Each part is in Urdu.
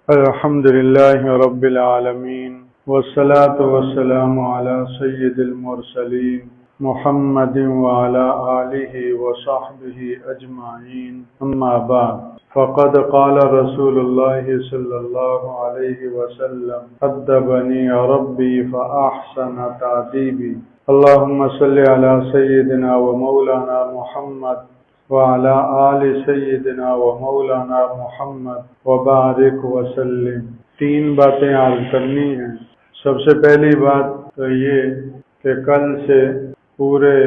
الحمد لله رب العالمين والصلاة والسلام على سيد المرسلين محمد وعلى آله وصحبه أجمعين أما بعد فقد قال رسول الله صلى الله عليه وسلم أدبني ربي فأحسن تعذيبي اللهم صل على سيدنا ومولانا محمد وعلى آل سیدنا و مولانا محمد وبارک وسلم۔ تین باتیں عرض کرنی ہیں۔ سب سے پہلی بات تو یہ کہ کل سے پورے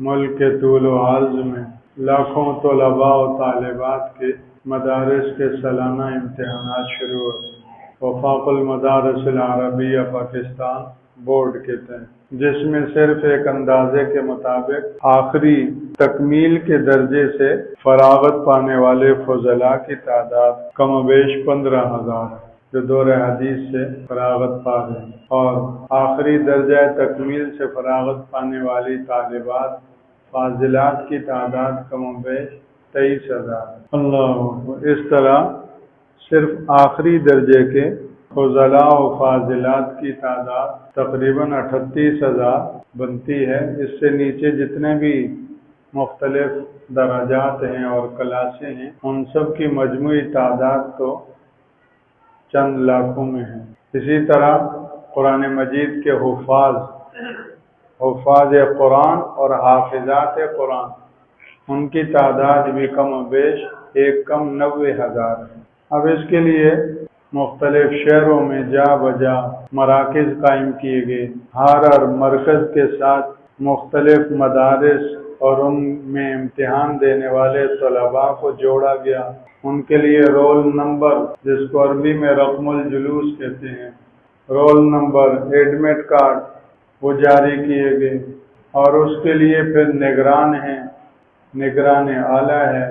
ملک کے طول و عرض میں لاکھوں طلباء و طالبات کے مدارس کے سالانہ امتحانات شروع ہو گئے۔ وفاق المدارس العربیہ پاکستان بورڈ کے تحت، جس میں صرف ایک اندازے کے مطابق آخری تکمیل کے درجے سے فراغت پانے والے فضلاء کی تعداد کم و بیش 15,000 ہے، جو دور حدیث سے فراغت پا گئے، اور آخری درجہ تکمیل سے فراغت پانے والی طالبات فاضلات کی تعداد کم و بیش 23,000 ہے۔ اللہ اکبر۔ اس طرح صرف آخری درجے کے فضلاء و فاضلات کی تعداد تقریباً 38,000 بنتی ہے۔ اس سے نیچے جتنے بھی مختلف درجات ہیں اور کلاسیں ہیں، ان سب کی مجموعی تعداد تو چند لاکھوں میں ہے۔ اسی طرح قرآن مجید کے حفاظ قرآن اور حافظات قرآن، ان کی تعداد بھی کم و بیش 90,000 ہے۔ اب اس کے لیے مختلف شہروں میں جا بجا مراکز قائم کیے گئے، ہر مرکز کے ساتھ مختلف مدارس اور ان میں امتحان دینے والے طلباء کو جوڑا گیا۔ ان کے لیے رول نمبر، جس کو عربی میں رقم الجلوس کہتے ہیں، رول نمبر، ایڈمٹ کارڈ، وہ جاری کیے گئے، اور اس کے لیے پھر نگران ہیں، نگران اعلیٰ ہے،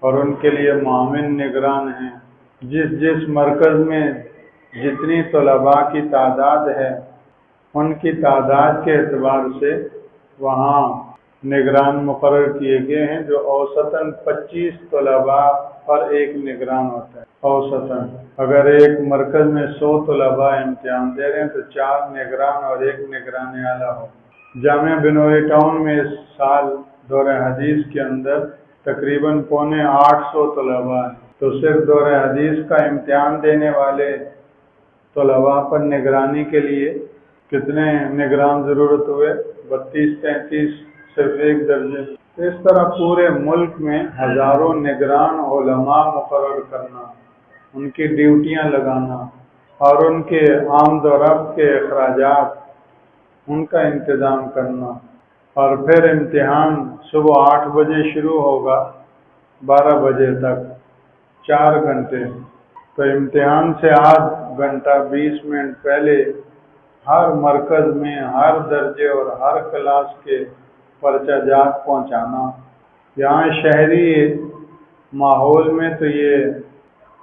اور ان کے لیے معاون نگران ہیں۔ جس مرکز میں جتنی طلباء کی تعداد ہے، ان کی تعداد کے اعتبار سے وہاں نگران مقرر کیے گئے ہیں، جو اوسطاً 25 طلباء پر ایک نگران ہوتا ہے۔ اوسطاً اگر ایک مرکز میں 100 طلباء امتحان دے رہے ہیں تو 4 نگران اور ایک نگران اعلیٰ ہو۔ جامعہ بنوری ٹاؤن میں اس سال دور حدیث کے اندر تقریباً 850 طلباء ہیں، تو صرف دور حدیث کا امتحان دینے والے طلباء پر نگرانی کے لیے کتنے نگران ضرورت ہوئے؟ 32-33، صرف ایک درجے۔ اس طرح پورے ملک میں ہزاروں نگران علماء مقرر کرنا، ان کی ڈیوٹیاں لگانا، اور ان کے آمد و رفت کے اخراجات ان کا انتظام کرنا، اور پھر امتحان صبح 8 بجے شروع ہوگا 12 بجے تک، 4 گھنٹے۔ تو امتحان سے آدھ گھنٹہ 20 منٹ پہلے ہر مرکز میں ہر درجے اور ہر کلاس کے پرچہ جات پہنچانا۔ یہاں شہری ماحول میں تو یہ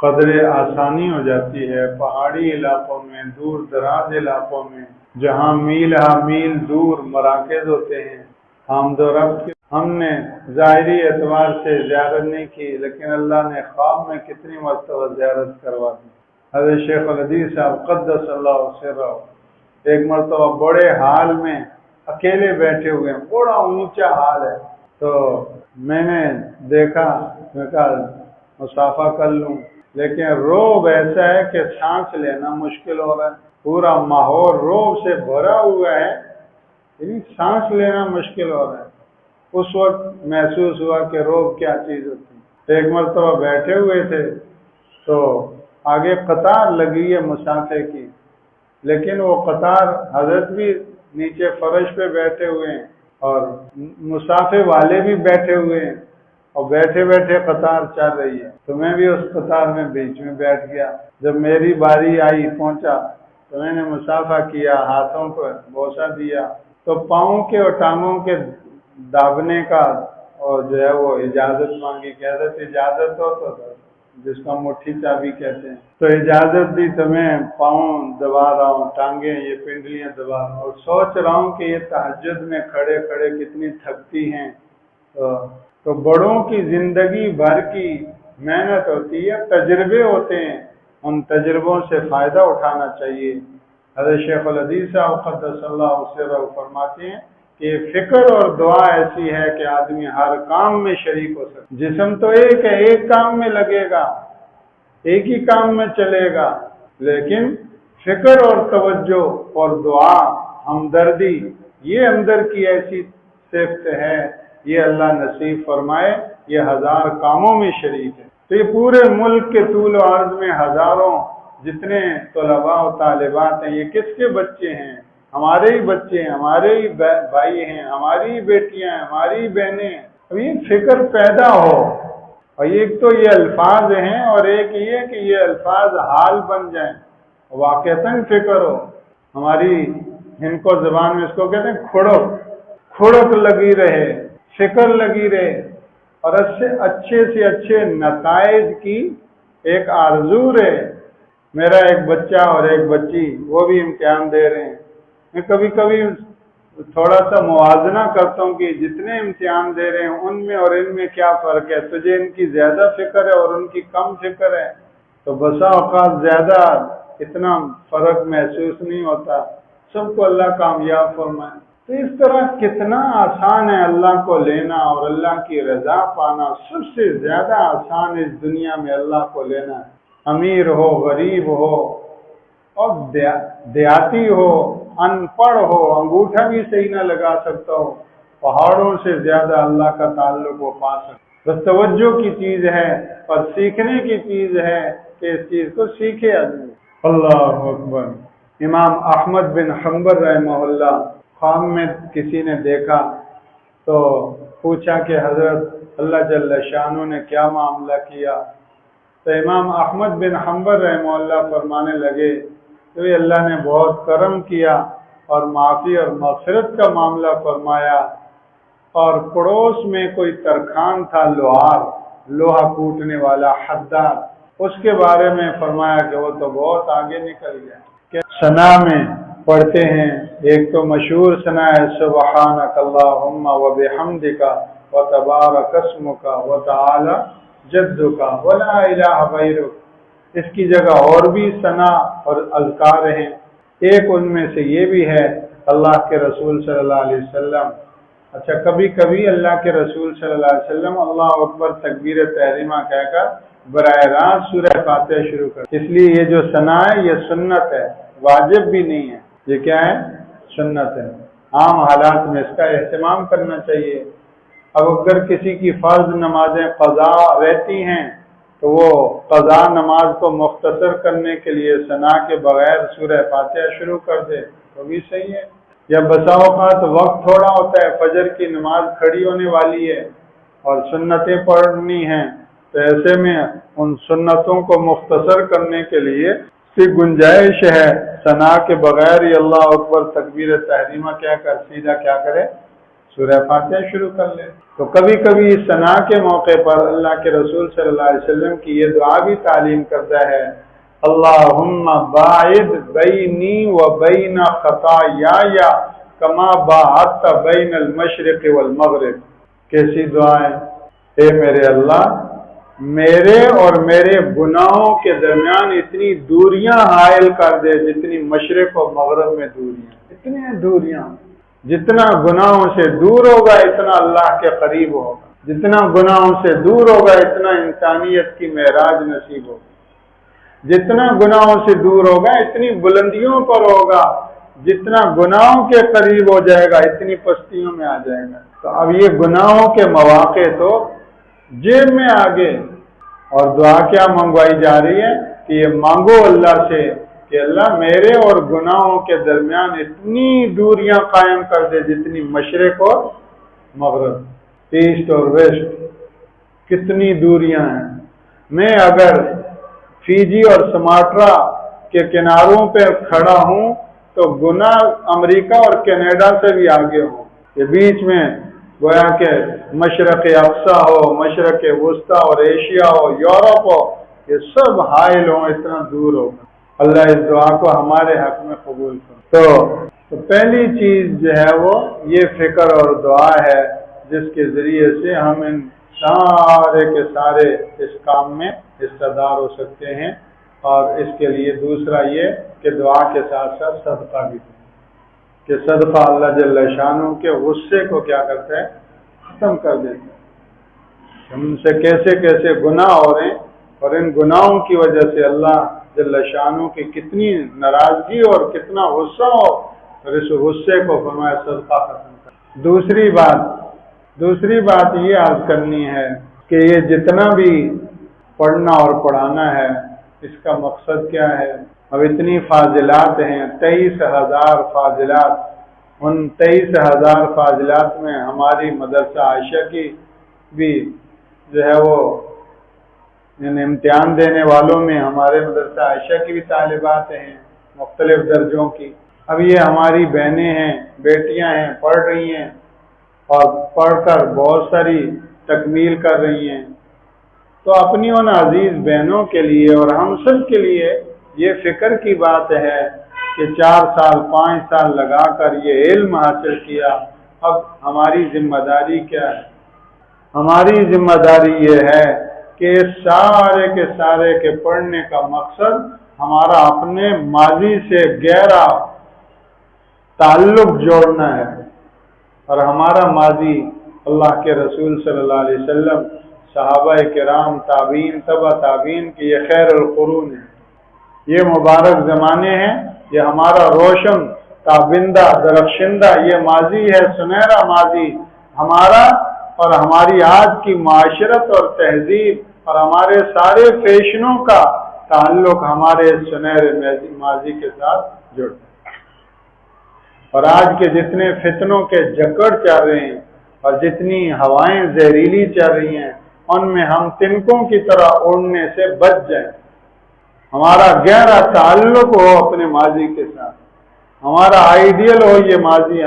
قدر آسانی ہو جاتی ہے، پہاڑی علاقوں میں، دور دراز علاقوں میں، جہاں میل ہا میل دور مراکز ہوتے ہیں آمد و رفت کے، ہم نے ظاہری اعتبار سے زیارت نہیں کی، لیکن اللہ نے خواب میں کتنی مرتبہ زیارت کروا دی۔ حضرت شیخ الحدیث صاحب قدس اللہ سرہ ایک مرتبہ بڑے حال میں اکیلے بیٹھے ہوئے ہیں، بڑا اونچا حال ہے، تو میں نے دیکھا، میں کہا مصافحہ کر لوں، لیکن روب ایسا ہے کہ سانس لینا مشکل ہو رہا ہے، پورا ماحول روب سے بھرا ہوا ہے، یعنی سانس لینا مشکل ہو رہا ہے۔ اس وقت محسوس ہوا کہ روب کیا چیز ہوتی ہے۔ ایک مرتبہ بیٹھے ہوئے تھے تو آگے قطار لگی ہے مصافحے کی، لیکن وہ قطار حضرت بھی نیچے فرش پہ بیٹھے ہوئے ہیں اور مصافحے والے بھی بیٹھے ہوئے ہیں، اور بیٹھے بیٹھے قطار چل رہی ہے، تو میں بھی اس قطار میں بیچ میں بیٹھ گیا۔ جب میری باری آئی، پہنچا، تو میں نے مصافحہ کیا، ہاتھوں کو بوسہ دیا، تو پاؤں کے اور ٹانگوں کے دابنے کا اور جو ہے وہ اجازت مانگی کہ حضرت اجازت ہو تو جس کا مٹھی چابی کہتے ہیں، تو اجازت دی، تو میں پاؤں دبا رہا ہوں، ٹانگیں یہ پنڈلیاں دبا رہا ہوں، اور سوچ رہا ہوں کہ یہ تہجد میں کھڑے کھڑے کتنی تھکتی ہیں۔ تو بڑوں کی زندگی بھر کی محنت ہوتی ہے، تجربے ہوتے ہیں، ان تجربوں سے فائدہ اٹھانا چاہیے۔ حضرت شیخ الحدیث صاحب قدس اللہ سرہ فرماتے ہیں کہ فکر اور دعا ایسی ہے کہ آدمی ہر کام میں شریک ہو سکتا۔ جسم تو ایک ہے، ایک کام میں لگے گا، ایک ہی کام میں چلے گا، لیکن فکر اور توجہ اور دعا، ہمدردی، یہ اندر کی ایسی صفت ہے، یہ اللہ نصیب فرمائے، یہ ہزار کاموں میں شریک ہے۔ تو یہ پورے ملک کے طول و عرض میں ہزاروں جتنے طلباء و طالبات ہیں، یہ کس کے بچے ہیں؟ ہمارے ہی بچے ہیں، ہمارے ہی بھائی ہیں، ہماری ہی بیٹیاں ہیں، ہماری ہی بہنیں ہیں۔ اب یہ فکر پیدا ہو، اور ایک تو یہ الفاظ ہیں اور ایک یہ کہ یہ الفاظ حال بن جائیں، واقعتاً فکر ہو۔ ہماری ان کو زبان میں اس کو کہتے ہیں کھڑک لگی رہے، فکر لگی رہے، اور اس سے اچھے نتائج کی ایک آرزو رہے۔ میرا ایک بچہ اور ایک بچی وہ بھی امتحان دے رہے ہیں، میں کبھی کبھی تھوڑا سا موازنہ کرتا ہوں کہ جتنے امتحان دے رہے ہیں ان میں اور ان میں کیا فرق ہے، تجھے ان کی زیادہ فکر ہے اور ان کی کم فکر ہے، تو بسا اوقات زیادہ اتنا فرق محسوس نہیں ہوتا۔ سب کو اللہ کامیاب فرمائے۔ تو اس طرح کتنا آسان ہے اللہ کو لینا اور اللہ کی رضا پانا، سب سے زیادہ آسان اس دنیا میں اللہ کو لینا ہے۔ امیر ہو، غریب ہو، اور دیہاتی ہو، ان پڑھ ہو، انگوٹھا بھی صحیح نہ لگا سکتا ہو، پہاڑوں سے زیادہ اللہ کا تعلق وہ پا سکتا۔ بس توجہ کی چیز ہے اور سیکھنے کی چیز ہے کہ اس چیز کو سیکھے آدمی۔ اللہ اکبر۔ امام احمد بن حنبل رحمہ اللہ خواب میں کسی نے دیکھا تو پوچھا کہ حضرت اللہ جل شانہ نے کیا معاملہ کیا؟ تو امام احمد بن حنبل رحمہ اللہ فرمانے لگے کہ اللہ نے بہت کرم کیا اور معافی اور مغفرت کا معاملہ فرمایا، اور پڑوس میں کوئی ترخان تھا، لوہا کوٹنے والا حداد، اس کے بارے میں فرمایا کہ وہ تو بہت آگے نکل گیا۔ کہ ثنا میں پڑھتے ہیں، ایک تو مشہور ثنا ہے سبحانک اللہم و بحمدک و تبارک اسمک و تعالی جدک ولا الہ غیرک۔ اس کی جگہ اور بھی ثنا اور اذکار ہیں، ایک ان میں سے یہ بھی ہے اللہ کے رسول صلی اللہ علیہ وسلم۔ اچھا، کبھی کبھی اللہ کے رسول صلی اللہ علیہ وسلم اللہ اکبر تکبیر تحریمہ کہہ کر براہ راست سورہ فاتحہ شروع کر، اس لیے یہ جو ثنا ہے یہ سنت ہے، واجب بھی نہیں ہے، یہ کیا ہے؟ سنت ہے۔ عام حالات میں اس کا اہتمام کرنا چاہیے۔ اب اگر کسی کی فرض نمازیں قضا رہتی ہیں تو وہ قضا نماز کو مختصر کرنے کے لیے ثنا کے بغیر سورہ فاتحہ شروع کر دے تو بھی صحیح ہے۔ یا بسا اوقات وقت تھوڑا ہوتا ہے، فجر کی نماز کھڑی ہونے والی ہے اور سنتیں پڑھنی ہیں، تو ایسے میں ان سنتوں کو مختصر کرنے کے لیے اس کی گنجائش ہے ثنا کے بغیر ہی اللہ اکبر تکبیر تحریمہ کیا کر سیدھا کیا کرے؟ سورہ فاتحہ شروع کر لے۔ تو کبھی کبھی ثنا کے موقع پر اللہ کے رسول صلی اللہ علیہ وسلم کی یہ دعا بھی تعلیم کرتا ہے، اللہم باعد بینی و بین خطایای کما باعدت بین المشرق والمغرب۔ کیسی دعا ہے؟ اے میرے اللہ، میرے اور میرے گناہوں کے درمیان اتنی دوریاں حائل کر دے جتنی مشرق و مغرب میں دوریاں، اتنی دوریاں۔ جتنا گناہوں سے دور ہوگا اتنا اللہ کے قریب ہوگا، جتنا گناہوں سے دور ہوگا اتنا انسانیت کی معراج نصیب ہوگا، جتنا گناہوں سے دور ہوگا اتنی بلندیوں پر ہوگا، جتنا گناہوں کے قریب ہو جائے گا اتنی پستیوں میں آ جائے گا۔ تو اب یہ گناہوں کے مواقع تو جیب میں آگے، اور دعا کیا منگوائی جا رہی ہے کہ یہ مانگو اللہ سے کہ اللہ میرے اور گناہوں کے درمیان اتنی دوریاں قائم کر دے جتنی مشرق اور مغرب، ایسٹ اور ویسٹ، کتنی دوریاں ہیں۔ میں اگر فیجی اور سماٹرا کے کناروں پہ کھڑا ہوں تو گناہ امریکہ اور کینیڈا سے بھی آگے ہوں، یہ بیچ میں گویا کہ مشرق اقصی ہو، مشرق وسطی اور ایشیا ہو، یورپ ہو، یہ سب حائل ہوں، اتنا دور ہو۔ اللہ اس دعا کو ہمارے حق میں قبول کرے۔ تو پہلی چیز جو ہے وہ یہ فکر اور دعا ہے جس کے ذریعے سے ہم ان سارے کے سارے اس کام میں حصہ دار ہو سکتے ہیں۔ اور اس کے لیے دوسرا یہ کہ دعا کے ساتھ ساتھ صدقہ بھی دیں، کہ صدقہ اللہ جل شانہ کے غصے کو کیا کرتا ہے؟ ختم کر دیتا ہے۔ ہم سے کیسے کیسے گناہ ہو رہے ہیں، اور ان گناہوں کی وجہ سے اللہ جل شانہ کی کتنی ناراضگی اور کتنا غصہ ہو، اور اس غصے کو فرمایا صدقہ ختم کر۔ دوسری بات یہ عرض کرنی ہے کہ یہ جتنا بھی پڑھنا اور پڑھانا ہے، اس کا مقصد کیا ہے؟ اب اتنی فاضلات ہیں، 23,000 فاضلات، ان 23,000 فاضلات میں ہماری مدرسہ عائشہ کی بھی جو ہے وہ امتحان دینے والوں میں ہمارے مدرسہ عائشہ کی بھی طالبات ہیں مختلف درجوں کی۔ اب یہ ہماری بہنیں ہیں، بیٹیاں ہیں، پڑھ رہی ہیں اور پڑھ کر بہت ساری تکمیل کر رہی ہیں، تو اپنی ان عزیز بہنوں کے لیے اور ہم سب کے لیے یہ فکر کی بات ہے کہ 4 سال 5 سال لگا کر یہ علم حاصل کیا، اب ہماری ذمہ داری کیا ہے؟ ہماری ذمہ داری یہ ہے کہ سارے کے پڑھنے کا مقصد ہمارا اپنے ماضی سے گہرا تعلق جوڑنا ہے، اور ہمارا ماضی اللہ کے رسول صلی اللہ علیہ وسلم، صحابہ کرام، تابعین، تبع تابعین کی یہ خیر القرون ہے، یہ مبارک زمانے ہیں، یہ ہمارا روشن تابندہ درخشندہ یہ ماضی ہے، سنہرا ماضی ہمارا، اور ہماری آج کی معاشرت اور تہذیب اور ہمارے سارے فیشنوں کا تعلق ہمارے سنہرے ماضی کے ساتھ جڑتا ہے۔ اور آج کے جتنے فتنوں کے جکڑ چل رہے ہیں اور جتنی ہوائیں زہریلی چل رہی ہیں، ان میں ہم تنکوں کی طرح اڑنے سے بچ جائیں، ہمارا گہرا تعلق ہو اپنے ماضی کے ساتھ، ہمارا آئیڈیل ہو یہ ماضی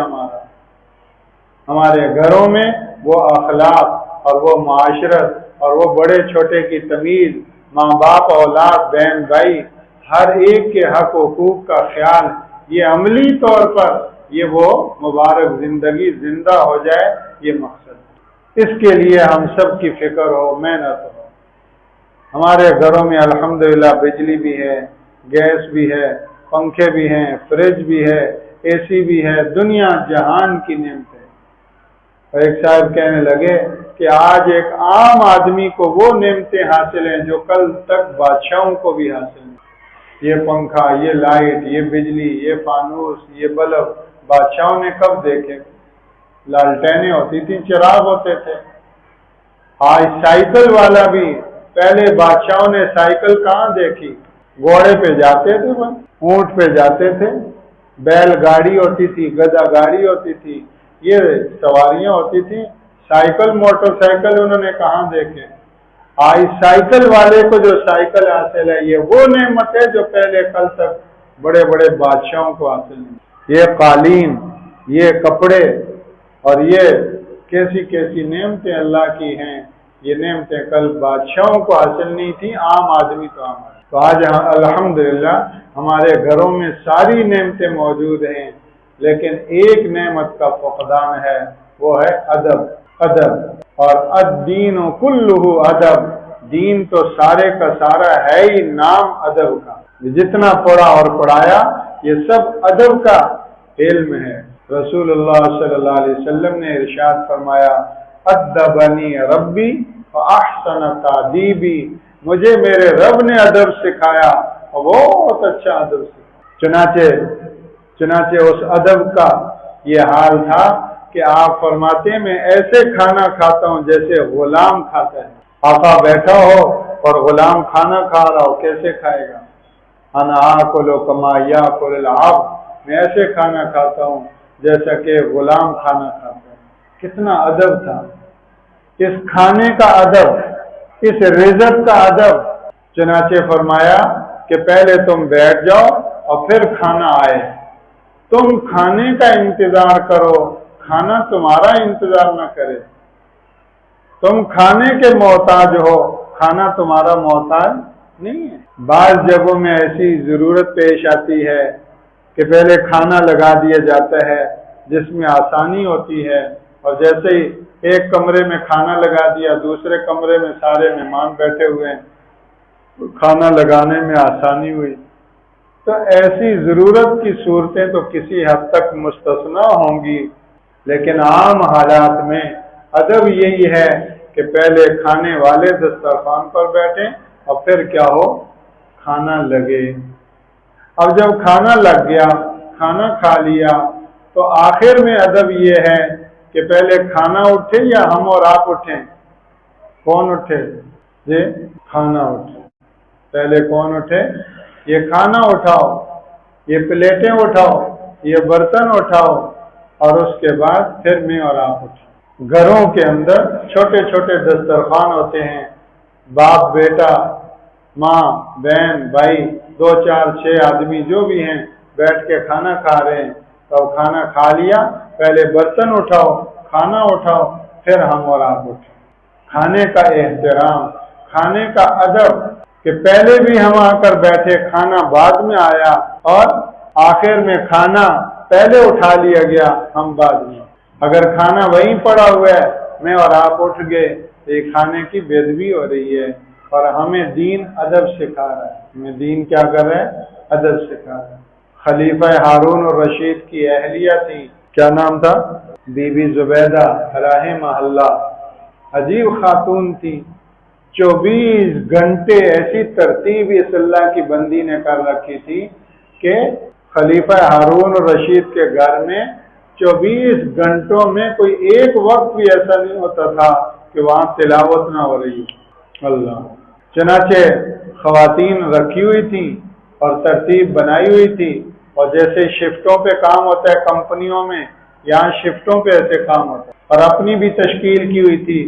ہمارے گھروں میں وہ اخلاق اور وہ معاشرت اور وہ بڑے چھوٹے کی تمیز، ماں باپ، اولاد، بہن بھائی، ہر ایک کے حق حقوق کا خیال، یہ عملی طور پر یہ وہ مبارک زندگی زندہ ہو جائے، یہ مقصد۔ اس کے لیے ہم سب کی فکر ہو، محنت ہو۔ ہمارے گھروں میں الحمدللہ بجلی بھی ہے، گیس بھی ہے، پنکھے بھی ہیں، فریج بھی ہے، اے سی بھی ہے، دنیا جہان کی نعمت ہے۔ اور ایک صاحب کہنے لگے کہ آج ایک عام آدمی کو وہ نعمتیں حاصل ہیں جو کل تک بادشاہوں کو بھی حاصل ہیں۔ یہ پنکھا، یہ لائٹ، یہ بجلی، یہ فانوس، یہ بلب بادشاہوں نے کب دیکھے؟ لالٹینیں ہوتی تھی، چراغ ہوتے تھے۔ آج سائیکل والا بھی، پہلے بادشاہوں نے سائیکل کہاں دیکھی؟ گھوڑے پہ جاتے تھے، بس اونٹ پہ جاتے تھے، بیل گاڑی ہوتی تھی، گدا گاڑی ہوتی تھی، یہ سواریاں ہوتی تھیں، سائیکل موٹر سائیکل انہوں نے کہاں دیکھے؟ آج سائیکل والے کو جو سائیکل حاصل ہے، یہ وہ نعمت ہے جو پہلے کل تک بڑے بڑے بادشاہوں کو حاصل نہیں۔ یہ قالین، یہ کپڑے اور یہ کیسی کیسی نعمتیں اللہ کی ہیں، یہ نعمتیں کل بادشاہوں کو حاصل نہیں تھی، عام آدمی تو عام آدمی۔ تو آج الحمدللہ ہمارے گھروں میں ساری نعمتیں موجود ہیں، لیکن ایک نعمت کا فقدان ہے، وہ ہے ادب۔ اور الدین کلہ ادب، دین تو سارے کا سارا ہے ہی نام ادب کا، جتنا پڑھا اور پڑھایا یہ سب ادب کا علم ہے۔ رسول اللہ صلی اللہ علیہ وسلم نے ارشاد فرمایا، ادبنی ربی فاحسن تادیبی، مجھے میرے رب نے ادب سکھایا اور بہت اچھا ادب سکھایا۔ چنانچہ اس ادب کا یہ حال تھا کہ آپ فرماتے ہیں میں ایسے کھانا کھاتا ہوں جیسے غلام کھاتا ہے۔ آقا بیٹھا ہو اور غلام کھانا کھا رہا ہو، کیسے کھائے گا؟ انا آکل کما یاکل العبد، میں ایسے کھانا کھاتا ہوں جیسا کہ غلام کھانا کھاتا ہے۔ کتنا ادب تھا، اس کھانے کا ادب، اس رزق کا ادب۔ چنانچہ فرمایا کہ پہلے تم بیٹھ جاؤ اور پھر کھانا آئے، تم کھانے کا انتظار کرو، کھانا تمہارا انتظار نہ کرے۔ تم کھانے کے محتاج ہو، کھانا تمہارا محتاج نہیں ہے۔ بعض جگہوں میں ایسی ضرورت پیش آتی ہے کہ پہلے کھانا لگا دیا جاتا ہے جس میں آسانی ہوتی ہے، اور جیسے ہی ایک کمرے میں کھانا لگا دیا، دوسرے کمرے میں سارے مہمان بیٹھے ہوئے ہیں، کھانا لگانے میں آسانی ہوئی۔ تو ایسی ضرورت کی صورتیں تو کسی حد تک مستثنا ہوں گی، لیکن عام حالات میں ادب یہی ہے کہ پہلے کھانے والے دسترخوان پر بیٹھیں اور پھر کیا ہو، کھانا لگے۔ اب جب کھانا لگ گیا، کھانا کھا لیا، تو آخر میں ادب یہ ہے کہ پہلے کھانا اٹھے یا ہم اور آپ اٹھیں؟ کون اٹھے؟ جی کھانا اٹھے۔ پہلے کون اٹھے؟ یہ کھانا اٹھاؤ، یہ پلیٹیں اٹھاؤ، یہ برتن اٹھاؤ، اور اس کے بعد پھر میں اور آپ اٹھیں۔ گھروں کے اندر چھوٹے چھوٹے دسترخوان ہوتے ہیں، باپ بیٹا، ماں بہن بھائی، 2 4 6 آدمی جو بھی ہیں بیٹھ کے کھانا کھا رہے ہیں۔ تو کھانا کھا لیا، پہلے برتن اٹھاؤ، کھانا اٹھاؤ، پھر ہم اور آپ اٹھیں۔ کھانے کا احترام، کھانے کا ادب، کہ پہلے بھی ہم آ کر بیٹھے، کھانا بعد میں آیا، اور آخر میں کھانا پہلے اٹھا لیا گیا، ہم بعد میں۔ اگر کھانا وہیں پڑا ہوا ہے، میں اور آپ اٹھ گئے، تو یہ کھانے کی بے ادبی ہو رہی ہے، اور ہمیں دین ادب سکھا رہا ہے۔ ہمیں دین کیا کر رہا ہے؟ ادب سکھا رہا ہے۔ خلیفہ ہارون الرشید کی اہلیہ تھی، کیا نام تھا؟ بی بی زبیدہ رحمہ اللہ۔ عجیب خاتون تھی، 24 گھنٹے ایسی ترتیب اس اللہ کی بندی نے کر رکھی تھی کہ خلیفہ ہارون الرشید کے گھر میں 24 گھنٹوں میں کوئی ایک وقت بھی ایسا نہیں ہوتا تھا کہ وہاں تلاوت نہ ہو رہی ہو۔ اللہ، چنانچہ خواتین رکھی ہوئی تھی اور ترتیب بنائی ہوئی تھی، اور جیسے شفٹوں پہ کام ہوتا ہے کمپنیوں میں، یہاں شفٹوں پہ ایسے کام ہوتا ہے، اور اپنی بھی تشکیل کی ہوئی تھی،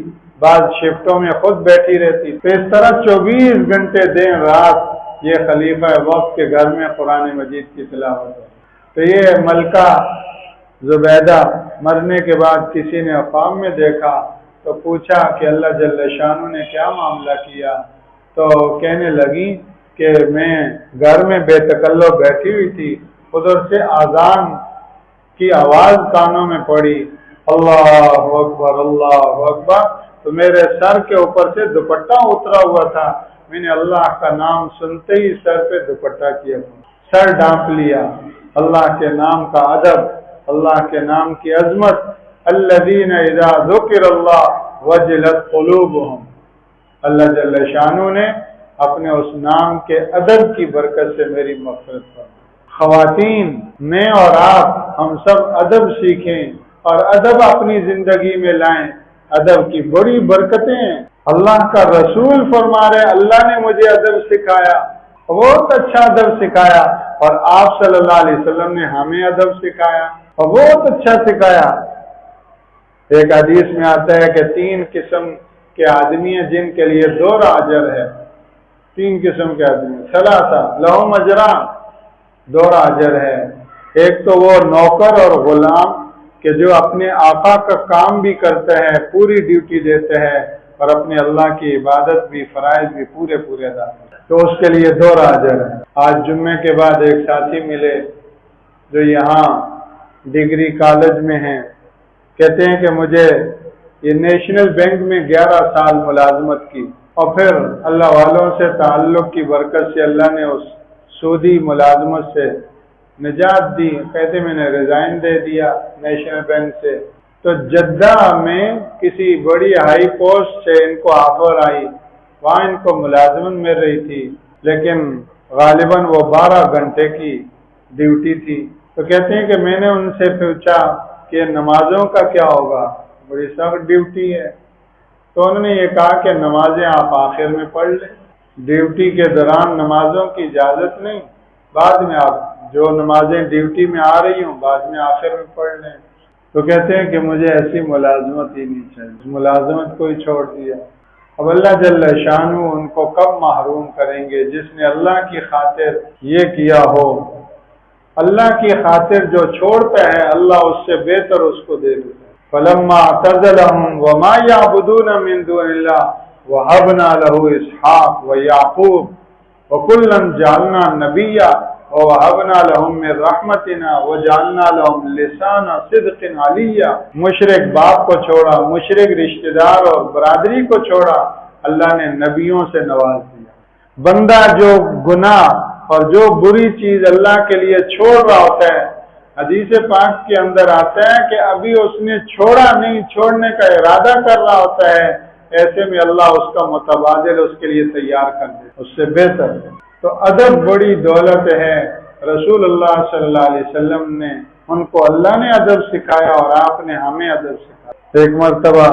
بعض شفٹوں میں خود بیٹھی رہتی۔ تو اس طرح 24 گھنٹے دن رات یہ خلیفہ وقت کے گھر میں قرآن مجید کی تلاوت ہے۔ تو یہ ملکہ زبیدہ مرنے کے بعد کسی نے افوام میں دیکھا تو پوچھا کہ اللہ جل شانہ نے کیا معاملہ کیا؟ تو کہنے لگی کہ میں گھر میں بے تکلف بیٹھی ہوئی تھی، ادھر سے اذان کی آواز کانوں میں پڑی، اللہ اکبر اللہ اکبر، تو میرے سر کے اوپر سے دوپٹہ اترا ہوا تھا، میں نے اللہ کا نام سنتے ہی سر پہ دوپٹہ کیا، سر ڈھانپ لیا۔ اللہ کے نام کا ادب، اللہ کے نام کی عظمت، الذین اذا ذکر اللہ وجلت قلوبہم، اللہ جل شانہ نے اپنے اس نام کے ادب کی برکت سے میری مغفرت فرمائی۔ خواتین، میں اور آپ ہم سب ادب سیکھیں اور ادب اپنی زندگی میں لائیں۔ ادب کی بڑی برکتیں ہیں۔ اللہ کا رسول فرما رہے اللہ نے مجھے ادب سکھایا، بہت اچھا ادب سکھایا، اور آپ صلی اللہ علیہ وسلم نے ہمیں ادب سکھایا اور بہت اچھا سکھایا۔ ایک حدیث میں آتا ہے کہ 3 قسم کے آدمی ہیں جن کے لیے 2 اجر ہے۔ 3 قسم کے آدمی، ثلاثہ لہم اجران، 2 اجر ہے۔ ایک تو وہ نوکر اور غلام کہ جو اپنے آقا کا کام بھی کرتے ہیں، پوری ڈیوٹی دیتے ہیں، اور اپنے اللہ کی عبادت بھی، فرائض بھی پورے ادا کرتے ہیں، تو اس کے لیے 2 اجر ہے۔ آج جمعے کے بعد ایک ساتھی ملے جو یہاں ڈگری کالج میں ہیں، کہتے ہیں کہ مجھے یہ نیشنل بینک میں 11 سال ملازمت کی، اور پھر اللہ والوں سے تعلق کی برکت سے اللہ نے اس سودی ملازمت سے نجات دی۔ کہتے میں نے ریزائن دے دیا نیشنل بینک سے، تو جدہ میں کسی بڑی ہائی پوسٹ سے ان کو آفر آئی، وہاں ان کو ملازمت مل رہی تھی، لیکن غالباً وہ 12 گھنٹے کی ڈیوٹی تھی۔ تو کہتے ہیں کہ میں نے ان سے پوچھا کہ نمازوں کا کیا ہوگا، بڑی سخت ڈیوٹی ہے، تو انہوں نے یہ کہا کہ نمازیں آپ آخر میں پڑھ لیں، ڈیوٹی کے دوران نمازوں کی اجازت نہیں، بعد میں آپ جو نمازیں ڈیوٹی میں آ رہی ہوں بعد میں آخر میں پڑھ لیں۔ تو کہتے ہیں کہ مجھے ایسی ملازمت ہی نہیں چاہیے، ملازمت کو ہی چھوڑ دیا۔ اب اللہ جل شانہ ان کو کب محروم کریں گے؟ جس نے اللہ کی خاطر یہ کیا ہو، اللہ کی خاطر جو چھوڑتا ہے اللہ اس سے بہتر اس کو دے دیتا ہے۔ فلما اعتزلهم وما يعبدون من دون الله وهبنا له اسحاق ويعقوب وكلا جعلنا نبيا ووهبنا لهم من رحمتنا وجعلنا لهم لسان صدق عليا۔ مشرک باپ کو چھوڑا، مشرک رشتہ دار اور برادری کو چھوڑا، اللہ نے نبیوں سے نواز دیا۔ بندہ جو گناہ اور جو بری چیز اللہ کے لیے چھوڑ رہا ہوتا ہے، حدیث پاک کے اندر آتا ہے کہ ابھی اس نے چھوڑا نہیں، چھوڑنے کا ارادہ کر رہا ہوتا ہے، ایسے میں اللہ اس کا متبادل اس کے لیے تیار کر دے، اس سے بہتر ہے۔ تو ادب بڑی دولت ہے۔ رسول اللہ صلی اللہ علیہ وسلم نے ان کو اللہ نے ادب سکھایا اور آپ نے ہمیں ادب سکھایا۔ ایک مرتبہ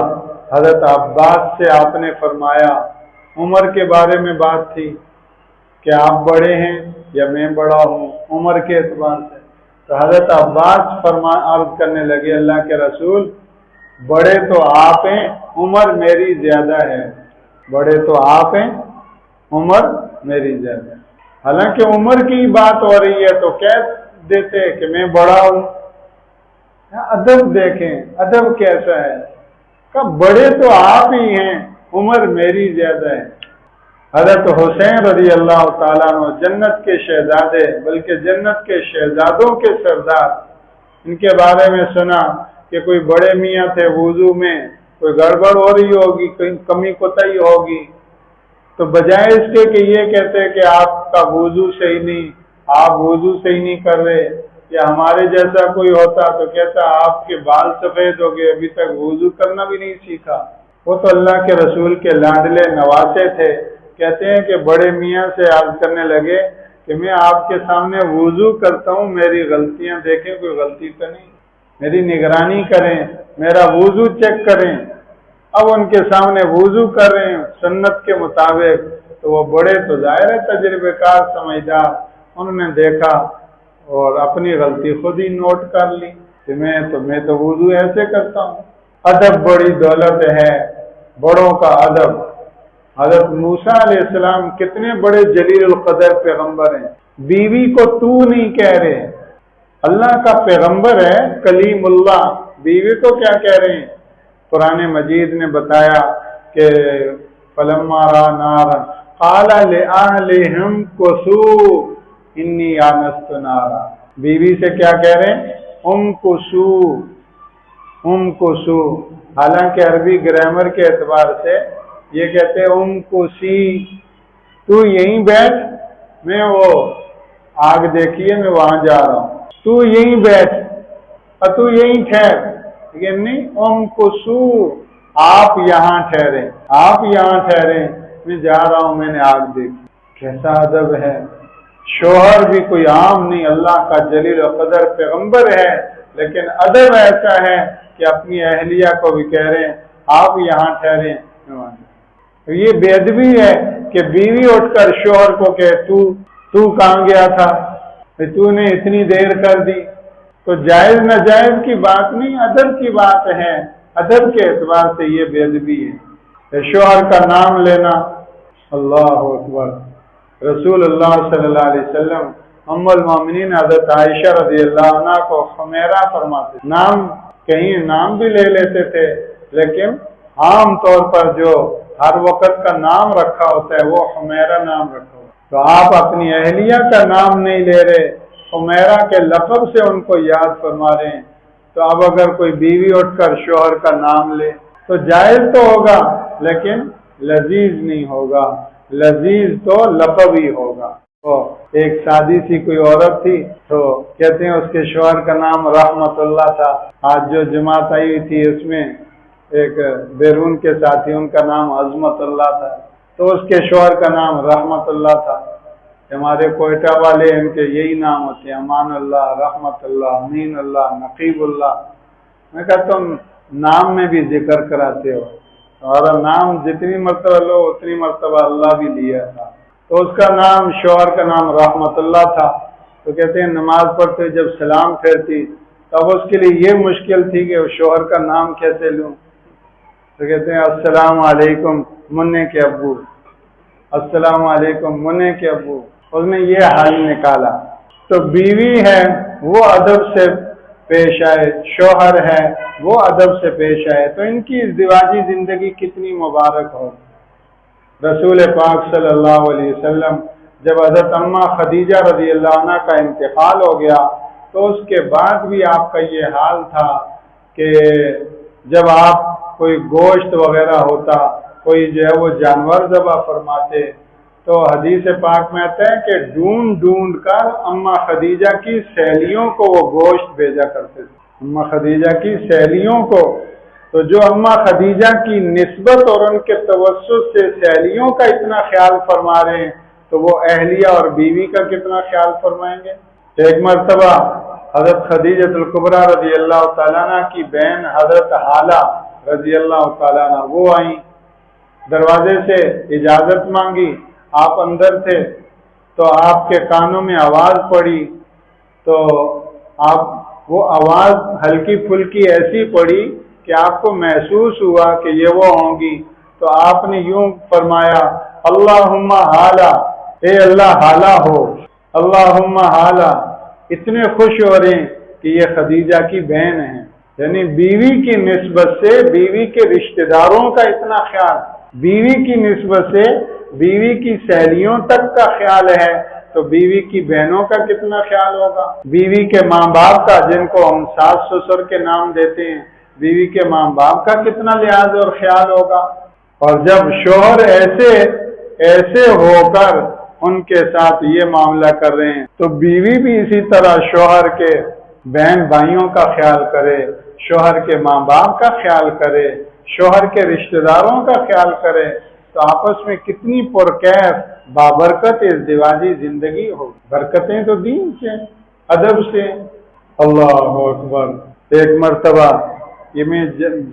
حضرت عباس سے آپ نے فرمایا، عمر کے بارے میں بات تھی کہ آپ بڑے ہیں یا میں بڑا ہوں عمر کے اعتبار سے، تو حضرت عباس عرض کرنے لگے، اللہ کے رسول بڑے تو آپ ہیں، عمر میری زیادہ ہے، بڑے تو آپ ہیں، عمر میری زیادہ ہے۔ حالانکہ عمر کی بات ہو رہی ہے تو کہہ دیتے کہ میں بڑا ہوں۔ ادب دیکھیں، ادب کیسا ہے کہ بڑے تو آپ ہی ہیں، عمر میری زیادہ ہے۔ حضرت حسین رضی اللہ تعالیٰ عنہ جنت کے شہزادے، بلکہ جنت کے شہزادوں کے سردار، ان کے بارے میں سنا کہ کوئی بڑے میاں تھے، وضو میں کوئی گڑبڑ ہو رہی ہوگی، کوئی کمی کوتاہی ہوگی، تو بجائے اس کے کہ یہ کہتے کہ آپ کا وضو صحیح نہیں، آپ وضو صحیح نہیں کر رہے، یا ہمارے جیسا کوئی ہوتا تو کہتا آپ کے بال سفید ہو گئے، ابھی تک وضو کرنا بھی نہیں سیکھا۔ وہ تو اللہ کے رسول کے لاڈلے نواسے تھے۔ کہتے ہیں کہ بڑے میاں سے عرض کرنے لگے کہ میں آپ کے سامنے وضو کرتا ہوں، میری غلطیاں دیکھیں، کوئی غلطی تو نہیں، میری نگرانی کریں، میرا وضو چیک کریں۔ اب ان کے سامنے وضو کر رہے ہیں سنت کے مطابق، تو وہ بڑے تو ظاہر ہے تجربے کار سمجھدار، انہوں نے دیکھا اور اپنی غلطی خود ہی نوٹ کر لی کہ میں تو وضو ایسے کرتا ہوں۔ ادب بڑی دولت ہے، بڑوں کا ادب۔ حضرت موسیٰ علیہ السلام کتنے بڑے جلیل القدر پیغمبر ہیں، بیوی کو تو نہیں کہہ رہے، اللہ کا پیغمبر ہے کلیم اللہ، بیوی کو کیا کہہ رہے ہیں؟ قرآن مجید نے بتایا کہ فلما را نارا قال لأهلهم كثوا انی آنست نارا، بیوی سے کیا کہہ رہے ہیں؟ کسو، حالانکہ عربی گرامر کے اعتبار سے یہ کہتے ہیں کسی، تو یہیں بیٹھ، میں وہ آگ دیکھیے میں وہاں جا رہا ہوں، تو یہیں بیٹھ اور تو یہیں ٹھہر، لیکن نہیں کسو، آپ یہاں ٹھہریں، آپ یہاں ٹھہریں، میں جا رہا ہوں، میں نے آگ دیکھی۔ کیسا ادب ہے! شوہر بھی کوئی عام نہیں، اللہ کا جلیل و قدر پیغمبر ہے، لیکن ادب ایسا ہے کہ اپنی اہلیہ کو بھی کہہ رہے ہیں آپ یہاں ٹھہریں۔ یہ بے ادبی ہے کہ بیوی اٹھ کر شوہر کو کہ تو کہاں گیا تھا، تو نے اتنی دیر کر دی، تو جائز ناجائز کی بات نہیں، ادب کی بات ہے، ادب کے اعتبار سے یہ بے ادبی ہے۔ شوہر کا نام لینا، اللہ اکبر، رسول اللہ صلی اللہ علیہ وسلم ام المومنین حضرت عائشہ رضی اللہ عنہ کو حمیرہ فرماتے، نام کہیں نام بھی لے لیتے تھے، لیکن عام طور پر جو ہر وقت کا نام رکھا ہوتا ہے وہ حمیرہ نام رکھا ہوتا ہے۔ تو آپ اپنی اہلیہ کا نام نہیں لے رہے، حمیرہ کے لقب سے ان کو یاد فرما رہے ہیں، تو اب اگر کوئی بیوی اٹھ کر شوہر کا نام لے تو جائز تو ہوگا لیکن لذیذ نہیں ہوگا، لذیذ تو لقب ہی ہوگا۔ تو ایک سادی سی کوئی عورت تھی، تو کہتے ہیں اس کے شوہر کا نام رحمت اللہ تھا۔ آج جو جماعت آئی ہوئی تھی اس میں ایک بیرون کے ساتھی، ان کا نام عظمت اللہ تھا، تو اس کے شوہر کا نام رحمت اللہ تھا۔ ہمارے کوئٹہ والے ان کے یہی نام ہوتے ہیں، امان اللہ، رحمت اللہ، امین اللہ، نقیب اللہ۔ میں کہا تم نام میں بھی ذکر کراتے ہو، اور نام جتنی مرتبہ لو اتنی مرتبہ اللہ بھی لیا تھا۔ تو اس کا نام، شوہر کا نام رحمت اللہ تھا۔ تو کہتے ہیں نماز پڑھتے جب سلام پھیرتی تب اس کے لیے یہ مشکل تھی کہ شوہر کا نام کیسے لوں، تو کہتے ہیں السلام علیکم منع کے ابو، السلام علیکم منع کے ابو، اس نے یہ حال نکالا۔ تو بیوی ہے وہ ادب سے پیش آئے، شوہر ہے وہ ادب سے پیش آئے، تو ان کی ازدواجی زندگی کتنی مبارک ہو۔ رسول پاک صلی اللہ علیہ وسلم جب حضرت اماں خدیجہ رضی اللہ عنہ کا انتقال ہو گیا تو اس کے بعد بھی آپ کا یہ حال تھا کہ جب آپ کوئی گوشت وغیرہ ہوتا، کوئی جو ہے وہ جانور ذبح فرماتے، تو حدیث پاک میں آتا ہے کہ ڈھونڈ ڈھونڈ کر اماں خدیجہ کی سہیلیوں کو وہ گوشت بھیجا کرتے تھے، اماں خدیجہ کی سہیلیوں کو۔ تو جو اماں خدیجہ کی نسبت اور ان کے توسط سے سہیلیوں کا اتنا خیال فرما رہے ہیں تو وہ اہلیہ اور بیوی کا کتنا خیال فرمائیں گے۔ ایک مرتبہ حضرت خدیجہ الکبریٰ رضی اللہ تعالیٰ عنہ کی بہن حضرت حالہ رضی اللہ تعالیٰ عنہ وہ آئیں، دروازے سے اجازت مانگی، آپ اندر تھے تو آپ کے کانوں میں آواز پڑی، تو آپ وہ آواز ہلکی پھلکی ایسی پڑی کہ آپ کو محسوس ہوا کہ یہ وہ ہوں گی، تو آپ نے یوں فرمایا اللہم حالہ، اے اللہ حالہ ہو، اللہم حالہ۔ اتنے خوش ہو رہے ہیں کہ یہ خدیجہ کی بہن ہے، یعنی بیوی کی نسبت سے بیوی کے رشتہ داروں کا اتنا خیال، بیوی کی نسبت سے بیوی کی سہیلیوں تک کا خیال ہے تو بیوی کی بہنوں کا کتنا خیال ہوگا، بیوی کے ماں باپ کا جن کو ہم ساس سسر کے نام دیتے ہیں، بیوی کے ماں باپ کا کتنا لحاظ اور خیال ہوگا۔ اور جب شوہر ایسے ہو کر ان کے ساتھ یہ معاملہ کر رہے ہیں تو بیوی بھی اسی طرح شوہر کے بہن بھائیوں کا خیال کرے، شوہر کے ماں باپ کا خیال کرے، شوہر کے رشتہ داروں کا خیال کرے، تو آپس میں کتنی پرکیف بابرکت ازدواجی زندگی ہو۔ برکتیں تو دین سے، ادب سے۔ اللہ اکبر۔ ایک مرتبہ یہ میں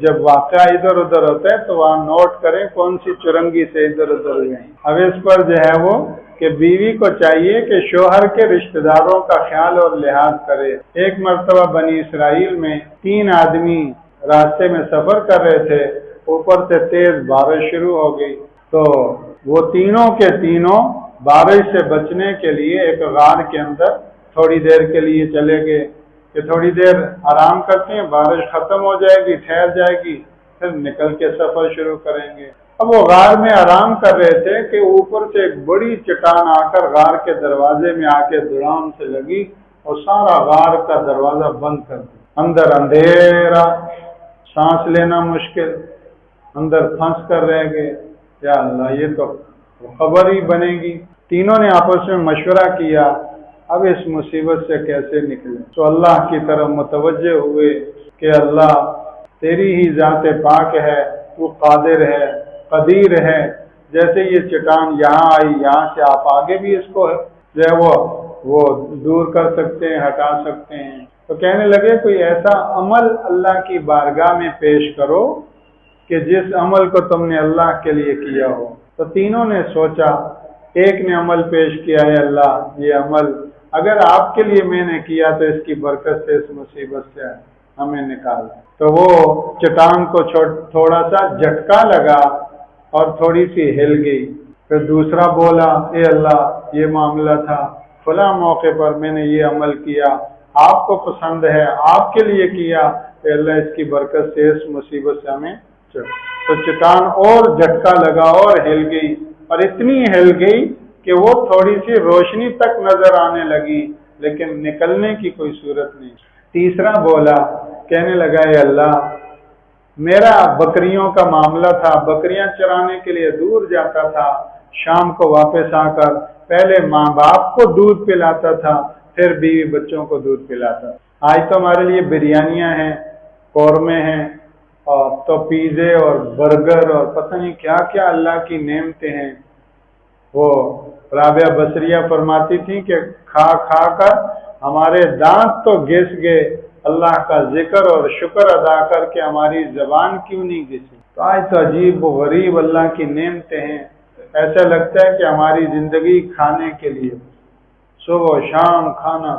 جب واقعہ ادھر ادھر ہوتا ہے تو وہاں نوٹ کریں کون سی چرنگی سے ادھر ادھر گئیں۔ اب اس پر جو ہے وہ کہ بیوی کو چاہیے کہ شوہر کے رشتہ داروں کا خیال اور لحاظ کرے۔ ایک مرتبہ بنی اسرائیل میں 3 آدمی راستے میں سفر کر رہے تھے، اوپر سے تیز بارش شروع ہو گئی، تو وہ تینوں کے تینوں بارش سے بچنے کے لیے ایک غار کے اندر تھوڑی دیر کے لیے چلے گئے کہ تھوڑی دیر آرام کرتے ہیں، بارش ختم ہو جائے گی، ٹھہر جائے گی، پھر نکل کے سفر شروع کریں گے۔ اب وہ غار میں آرام کر رہے تھے کہ اوپر سے ایک بڑی چٹان آ کر غار کے دروازے میں آ کے دڑام سے لگی اور سارا غار کا دروازہ بند کر دیا۔ اندر اندھیرا، سانس لینا مشکل، اندر پھنس کر رہ گئے۔ یا اللہ، یہ تو خبر ہی بنے گی۔ تینوں نے آپس میں مشورہ کیا اب اس مصیبت سے کیسے نکلیں، تو اللہ کی طرف متوجہ ہوئے کہ اللہ تیری ہی ذات پاک ہے، تو قادر ہے، قدیر ہے، جیسے یہ چٹان یہاں آئی یہاں سے آپ آگے بھی اس کو جو ہے وہ دور کر سکتے ہیں، ہٹا سکتے ہیں۔ تو کہنے لگے کوئی ایسا عمل اللہ کی بارگاہ میں پیش کرو کہ جس عمل کو تم نے اللہ کے لیے کیا ہو۔ تو تینوں نے سوچا، ایک نے عمل پیش کیا ہے اللہ یہ عمل اگر آپ کے لیے میں نے کیا تو اس کی برکت سے اس مصیبت سے ہمیں نکال۔ تو وہ چٹان کو تھوڑا سا جھٹکا لگا اور تھوڑی سی ہل گئی۔ پھر دوسرا بولا اے اللہ یہ معاملہ تھا، فلاں موقع پر میں نے یہ عمل کیا، آپ کو پسند ہے، آپ کے لیے کیا، اے اللہ اس کی برکت سے اس مصیبت سے ہمیں تو چٹان اور جھٹکا لگا اور ہل گئی، اور اتنی ہل گئی کہ وہ تھوڑی سی روشنی تک نظر آنے لگی لیکن نکلنے کی کوئی صورت نہیں۔ تیسرا بولا، کہنے لگا اے اللہ میرا بکریوں کا معاملہ تھا، بکریاں چرانے کے لیے دور جاتا تھا، شام کو واپس آ کر پہلے ماں باپ کو دودھ پلاتا تھا، پھر بیوی بچوں کو دودھ پلاتا تھا۔ آج تو ہمارے لیے بریانیاں ہیں، قورمے ہیں، اور تو پیزے اور برگر اور پتہ نہیں کیا کیا اللہ کی نعمتیں ہیں۔ وہ رابعہ بصریہ فرماتی تھی کہ کھا کھا کر ہمارے دانت تو گھس گئے، اللہ کا ذکر اور شکر ادا کر کے ہماری زبان کیوں نہیں گھسی۔ تو آج تو عجیب و غریب اللہ کی نعمتیں ہیں، ایسا لگتا ہے کہ ہماری زندگی کھانے کے لیے، صبح و شام کھانا،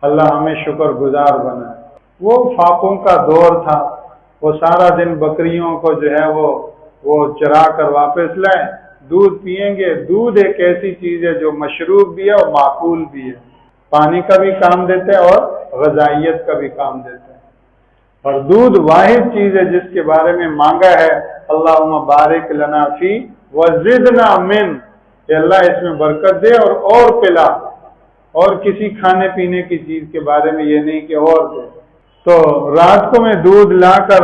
اللہ ہمیں شکر گزار بنائے۔ وہ فاقوں کا دور تھا، وہ سارا دن بکریوں کو جو ہے وہ چرا کر واپس لائیں، دودھ پیئیں گے۔ دودھ ایک ایسی چیز ہے جو مشروب بھی ہے اور معقول بھی ہے، پانی کا بھی کام دیتا ہے اور غذائیت کا بھی کام دیتا ہے۔ اور دودھ واحد چیز ہے جس کے بارے میں مانگا ہے اللہم بارک لنا فی وزدنا من، کہ اللہ اس میں برکت دے اور پلا، اور کسی کھانے پینے کی چیز کے بارے میں یہ نہیں کہ اور دے۔ تو رات کو میں دودھ لا کر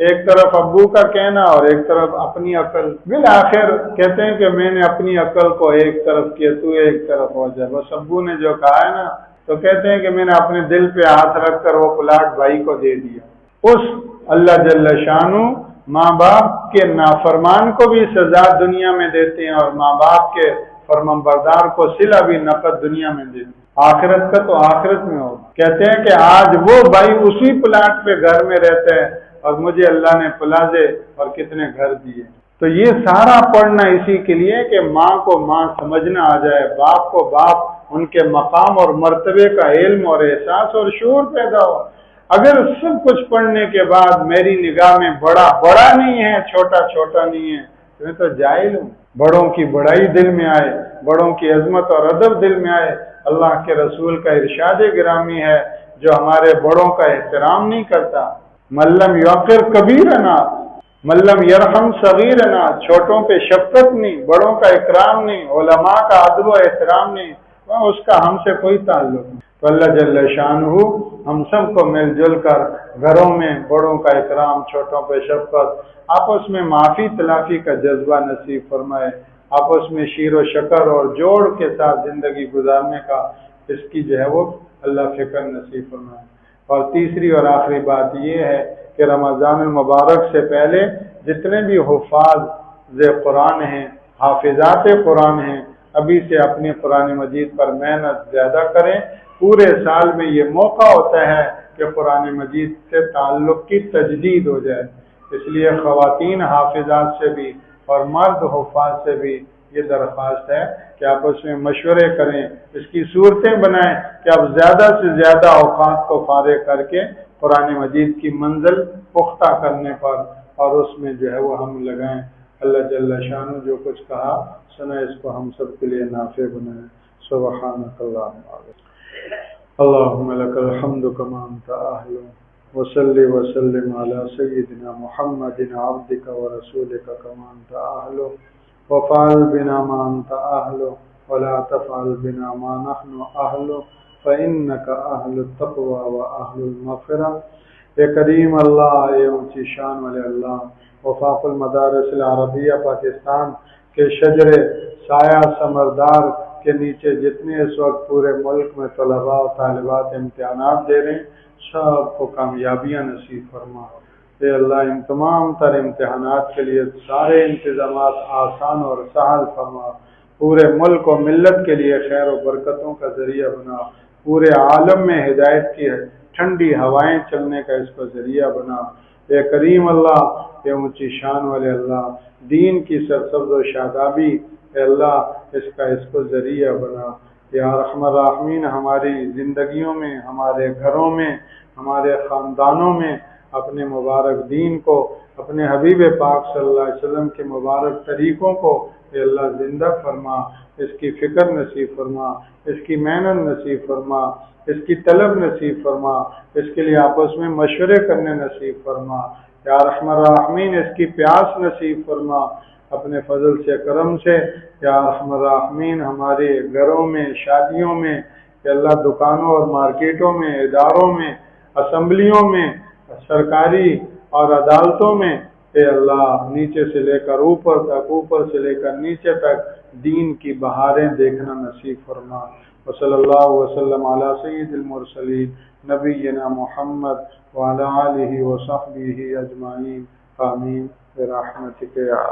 ایک طرف ابو کا کہنا اور ایک طرف اپنی عقل. بالآخر کہتے ہیں کہ میں نے اپنی عقل کو ایک طرف کیا، تو ایک طرف ہو جائے. بس ابو نے جو کہا ہے نا، تو کہتے ہیں کہ میں نے اپنے دل پہ ہاتھ رکھ کر وہ پلاٹ بھائی کو دے دیا. اس اللہ جل شانہ ماں باپ کے نافرمان کو بھی سزا دنیا میں دیتے ہیں اور ماں باپ کے فرمانبردار کو صلہ بھی نقد دنیا میں دیتے ہیں. آخرت کا تو آخرت میں ہوگا. کہتے ہیں کہ آج وہ بھائی اسی پلاٹ پہ گھر میں رہتا ہے اور مجھے اللہ نے پلازے اور کتنے گھر دیے. تو یہ سارا پڑھنا اسی کے لیے کہ ماں کو ماں سمجھنا آ جائے، باپ کو باپ، ان کے مقام اور مرتبے کا علم اور احساس اور شعور پیدا ہو. اگر سب کچھ پڑھنے کے بعد میری نگاہ میں بڑا بڑا نہیں ہے، چھوٹا چھوٹا نہیں ہے، تو میں تو جاہل ہوں. بڑوں کی بڑائی دل میں آئے، بڑوں کی عظمت اور ادب دل میں آئے. اللہ کے رسول کا ارشاد گرامی ہے، جو ہمارے بڑوں کا احترام نہیں کرتا، ملم یوقر کبیرنا ملم یرحم صغیرنا، چھوٹوں پہ شفقت نہیں، بڑوں کا اکرام نہیں، علماء کا ادب و احترام نہیں، اس کا ہم سے کوئی تعلق نہیں. تو اللہ جل شانہ ہم سب کو مل جل کر گھروں میں بڑوں کا اکرام، چھوٹوں پہ شفقت، آپس میں معافی تلافی کا جذبہ نصیب فرمائے، آپس میں شیر و شکر اور جوڑ کے ساتھ زندگی گزارنے کا اس کی جو ہے وہ اللہ فکر نصیب فرمائے. اور تیسری اور آخری بات یہ ہے کہ رمضان المبارک سے پہلے جتنے بھی حفاظ قرآن ہیں، حافظات قرآن ہیں، ابھی سے اپنی قرآن مجید پر محنت زیادہ کریں. پورے سال میں یہ موقع ہوتا ہے کہ قرآن مجید سے تعلق کی تجدید ہو جائے. اس لیے خواتین حافظات سے بھی اور مرد حفاظ سے بھی یہ درخواست ہے کہ آپس میں مشورے کریں، اس کی صورتیں بنائیں کہ اب زیادہ سے زیادہ اوقات کو فارغ کر کے قرآن مجید کی منزل پختہ کرنے پر اور اس میں جو ہے وہ ہم لگائیں. اللہ جل شانہ جو کچھ کہا سنا اس کو ہم سب کے لیے نافع بنائیں. سبحانک اللہم لک الحمد کما انت اہل وصلی وسلم علی سیدنا محمد عبدک ورسولک کما انت اہل وفعل بنا ما انت اہل ولا تفعل بنا ما نحن اہل فانک اہل التقوی واہل المغفرہ. اے کریم اللہ، اے اونچی شان والے اللہ، وفاق المدارس العربیہ پاکستان کے شجر سایہ سمردار کے نیچے جتنے اس وقت پورے ملک میں طلباء و طالبات امتحانات دے رہے ہیں، سب کو کامیابیاں نصیب فرما. اے اللہ ان تمام تر امتحانات کے لیے سارے انتظامات آسان اور سہل فرما. پورے ملک و ملت کے لیے خیر و برکتوں کا ذریعہ بنا. پورے عالم میں ہدایت کی ٹھنڈی ہوائیں چلنے کا اس کو ذریعہ بنا. اے کریم اللہ، اے اونچی شان والے اللہ، دین کی سرسبز و شادابی اے اللہ اس کو ذریعہ بنا. یا ارحم الراحمین، ہماری زندگیوں میں، ہمارے گھروں میں، ہمارے خاندانوں میں اپنے مبارک دین کو، اپنے حبیب پاک صلی اللہ علیہ وسلم کے مبارک طریقوں کو اے اللہ زندہ فرما. اس کی فکر نصیب فرما، اس کی محنت نصیب فرما، اس کی طلب نصیب فرما، اس کے لیے آپس میں مشورے کرنے نصیب فرما. یا ارحم الراحمین، اس کی پیاس نصیب فرما اپنے فضل سے کرم سے. یا ارحم الراحمین، ہمارے گھروں میں، شادیوں میں کہ اللہ، دکانوں اور مارکیٹوں میں، اداروں میں، اسمبلیوں میں، سرکاری اور عدالتوں میں اے اللہ نیچے سے لے کر اوپر تک، اوپر سے لے کر نیچے تک دین کی بہاریں دیکھنا نصیب فرما. وصلی اللہ وسلم علی سید المرسلین نبینا محمد وعلی آلہ وصحبہ اجمعین. آمین برحمتک یا